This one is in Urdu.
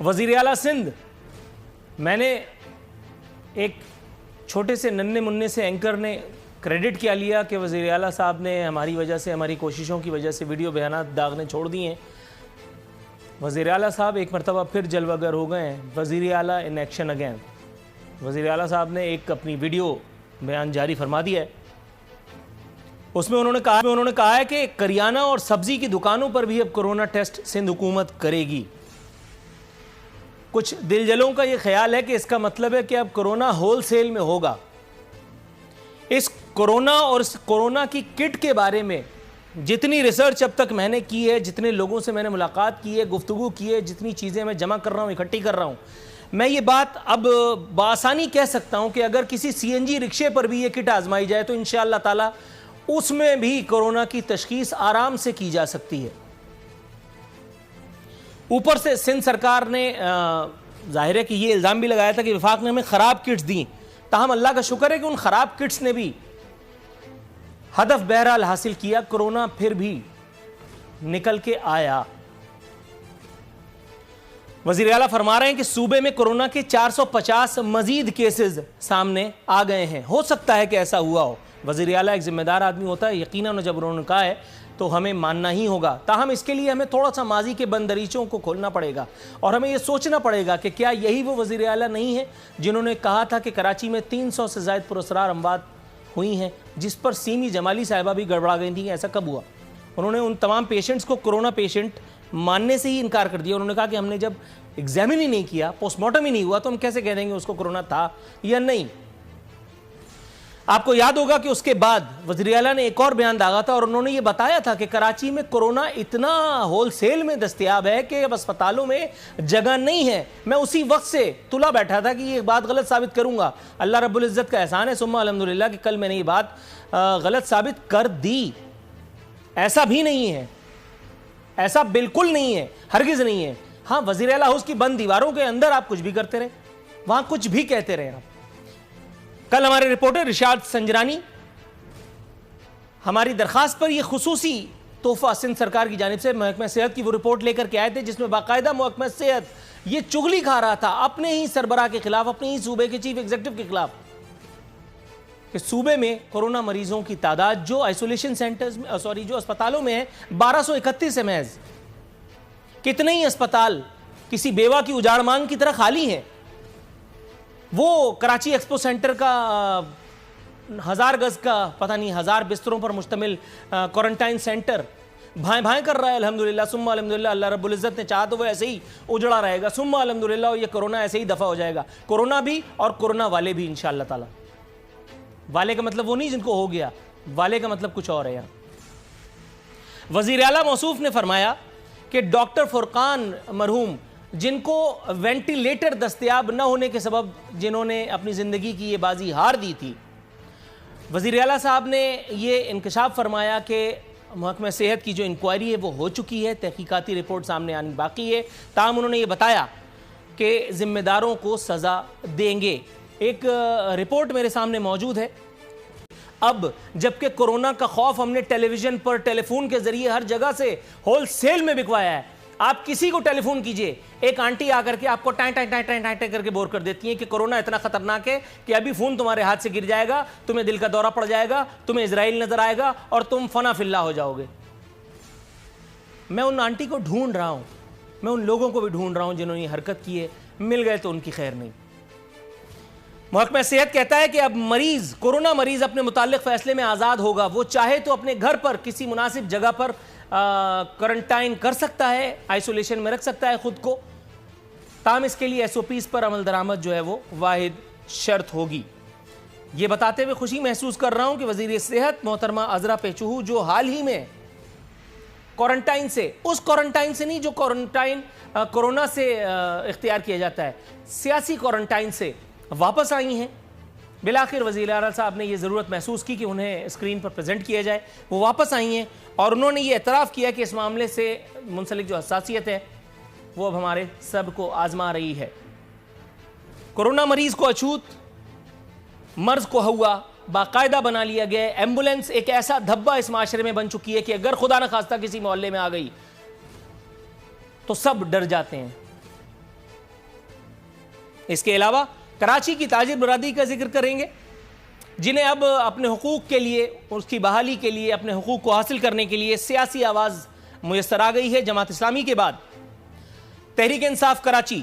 وزیر اعلیٰ سندھ، میں نے ایک چھوٹے سے ننھے مننے سے اینکر نے کریڈٹ کیا لیا کہ وزیر اعلیٰ صاحب نے ہماری وجہ سے، ہماری کوششوں کی وجہ سے ویڈیو بیانات داغنے چھوڑ دیے ہیں۔ وزیر اعلیٰ صاحب ایک مرتبہ پھر جلوہ گر ہو گئے ہیں، وزیر اعلیٰ ان ایکشن اگین۔ وزیر اعلیٰ صاحب نے ایک اپنی ویڈیو بیان جاری فرما دیا ہے، اس میں انہوں نے کہا ہے کہ کریانہ اور سبزی کی دکانوں پر بھی اب کرونا ٹیسٹ سندھ حکومت کرے گی۔ کچھ دل جلوں کا یہ خیال ہے کہ اس کا مطلب ہے کہ اب کرونا ہول سیل میں ہوگا۔ اس کرونا اور اس کرونا کی کٹ کے بارے میں جتنی ریسرچ اب تک میں نے کی ہے، جتنے لوگوں سے میں نے ملاقات کی ہے، گفتگو کی ہے، جتنی چیزیں میں جمع کر رہا ہوں، اکٹھی کر رہا ہوں، میں یہ بات اب بآسانی کہہ سکتا ہوں کہ اگر کسی سی این جی رکشے پر بھی یہ کٹ آزمائی جائے تو انشاءاللہ تعالی اس میں بھی کرونا کی تشخیص آرام سے کی جا سکتی ہے۔ اوپر سے سندھ سرکار نے ظاہر ہے کہ یہ الزام بھی لگایا تھا کہ وفاق نے ہمیں خراب کٹس دیں، تاہم اللہ کا شکر ہے کہ ان خراب کٹس نے بھی ہدف بہرحال حاصل کیا، کرونا پھر بھی نکل کے آیا۔ وزیر اعلیٰ فرما رہے ہیں کہ صوبے میں کرونا کے 450 مزید کیسز سامنے آ گئے ہیں، ہو سکتا ہے کہ ایسا ہوا ہو۔ وزیر اعلیٰ ایک ذمہ دار آدمی ہوتا ہے، یقیناً جب انہوں نے کہا ہے تو ہمیں ماننا ہی ہوگا، تاہم اس کے لیے ہمیں تھوڑا سا ماضی کے بند دریچوں کو کھولنا پڑے گا اور ہمیں یہ سوچنا پڑے گا کہ کیا یہی وہ وزیر اعلیٰ نہیں ہیں جنہوں نے کہا تھا کہ کراچی میں 300 سے زائد پراسرار اموات ہوئی ہیں، جس پر سیمی جمالی صاحبہ بھی گڑبڑا گئی تھیں۔ ایسا کب ہوا؟ انہوں نے ان تمام پیشنٹس کو کرونا پیشنٹ ماننے سے ہی انکار کر دیا۔ انہوں نے کہا کہ ہم نے جب ایگزامن ہی نہیں کیا، پوسٹ مارٹم ہی نہیں ہوا، تو ہم کیسے کہہ دیں گے اس کو کرونا تھا یا نہیں۔ آپ کو یاد ہوگا کہ اس کے بعد وزیر اعلیٰ نے ایک اور بیان داغا تھا اور انہوں نے یہ بتایا تھا کہ کراچی میں کرونا اتنا ہول سیل میں دستیاب ہے کہ اب اسپتالوں میں جگہ نہیں ہے۔ میں اسی وقت سے تلا بیٹھا تھا کہ یہ بات غلط ثابت کروں گا، اللہ رب العزت کا احسان ہے ثم الحمدللہ کہ کل میں نے یہ بات غلط ثابت کر دی۔ ایسا بھی نہیں ہے، ایسا بالکل نہیں ہے، ہرگز نہیں ہے۔ ہاں، وزیر اعلیٰ ہاؤس کی بند دیواروں کے اندر آپ کچھ بھی کرتے رہے، وہاں کچھ بھی کہتے رہے آپ۔ کل ہمارے رپورٹر رشاد سنجرانی ہماری درخواست پر یہ خصوصی تحفہ سندھ سرکار کی جانب سے محکمہ صحت کی وہ رپورٹ لے کر کے آئے تھے جس میں باقاعدہ محکمہ صحت یہ چغلی کھا رہا تھا اپنے ہی سربراہ کے خلاف، اپنے ہی صوبے کے چیف ایگزیکٹو کے خلاف، کہ صوبے میں کورونا مریضوں کی تعداد جو آئسولیشن سینٹرز میں جو اسپتالوں میں ہے 1231 ہے محض۔ کتنے ہی اسپتال کسی بیوہ کی اجاڑ مانگ کی طرح خالی ہیں۔ وہ کراچی ایکسپو سینٹر کا 1000 گز کا پتہ نہیں 1000 بستروں پر مشتمل کوارنٹائن سینٹر بھائیں بھائیں کر رہا ہے الحمدللہ ثم الحمدللہ، اللہ رب العزت نے چاہا تو وہ ایسے ہی اجڑا رہے گا ثم الحمدللہ، اور یہ کرونا ایسے ہی دفع ہو جائے گا، کرونا بھی اور کرونا والے بھی انشاءاللہ تعالی۔ والے کا مطلب وہ نہیں جن کو ہو گیا، والے کا مطلب کچھ اور ہے یہاں۔ وزیر اعلیٰ موصوف نے فرمایا کہ ڈاکٹر فرقان مرحوم جن کو وینٹیلیٹر دستیاب نہ ہونے کے سبب جنہوں نے اپنی زندگی کی یہ بازی ہار دی تھی، وزیر اعلیٰ صاحب نے یہ انکشاف فرمایا کہ محکمہ صحت کی جو انکوائری ہے وہ ہو چکی ہے، تحقیقاتی رپورٹ سامنے آنی باقی ہے، تاہم انہوں نے یہ بتایا کہ ذمہ داروں کو سزا دیں گے۔ ایک رپورٹ میرے سامنے موجود ہے۔ اب جبکہ کرونا کا خوف ہم نے ٹیلی ویژن پر، ٹیلی فون کے ذریعے ہر جگہ سے ہول سیل میں بکوایا ہے، آپ کسی کو ٹیلی فون کیجئے، ایک آنٹی آ کر کے آپ کو ٹائیں ٹائیں ٹائیں ٹائیں ٹائیں کر کے بور کر دیتی ہیں کہ کرونا اتنا خطرناک ہے کہ ابھی فون تمہارے ہاتھ سے گر جائے گا، تمہیں دل کا دورہ پڑ جائے گا، تمہیں اسرائیل نظر آئے گا اور تم فنا فی اللہ ہو جاؤ گے۔ میں ان آنٹی کو ڈھونڈ رہا ہوں، میں ان لوگوں کو بھی ڈھونڈ رہا ہوں جنہوں نے یہ حرکت کی ہے، مل گئے تو ان کی خیر نہیں۔ محکمہ صحت کہتا ہے کہ اب کورونا مریض اپنے متعلق فیصلے میں آزاد ہوگا، وہ چاہے تو اپنے گھر پر کسی مناسب جگہ پر کوارنٹائن کر سکتا ہے، آئسولیشن میں رکھ سکتا ہے خود کو، تاہم اس کے لیے ایس او پیز پر عمل درآمد جو ہے وہ واحد شرط ہوگی۔ یہ بتاتے ہوئے خوشی محسوس کر رہا ہوں کہ وزیر صحت محترمہ عذرا پیچوہو جو حال ہی میں کوارنٹائن سے، اس کوارنٹائن سے نہیں جو کوارنٹائن کرونا سے اختیار کیا جاتا ہے، سیاسی کوارنٹائن سے واپس آئی ہیں۔ بالآخر وزیر اعلیٰ صاحب نے یہ ضرورت محسوس کی کہ انہیں اسکرین پر پریزنٹ کیا جائے، وہ واپس آئی ہیں اور انہوں نے یہ اعتراف کیا کہ اس معاملے سے منسلک جو حساسیت ہے وہ اب ہمارے سب کو آزما رہی ہے۔ کرونا مریض کو اچھوت، مرض کو ہوا باقاعدہ بنا لیا گیا ہے۔ ایمبولینس ایک ایسا دھبا اس معاشرے میں بن چکی ہے کہ اگر خدا نہ خواستہ کسی محلے میں آ گئی تو سب ڈر جاتے ہیں۔ اس کے علاوہ کراچی کی تاجر برادری کا ذکر کریں گے، جنہیں اب اپنے حقوق کے لیے، اس کی بحالی کے لیے، اپنے حقوق کو حاصل کرنے کے لیے سیاسی آواز میسر آ گئی ہے۔ جماعت اسلامی کے بعد تحریک انصاف کراچی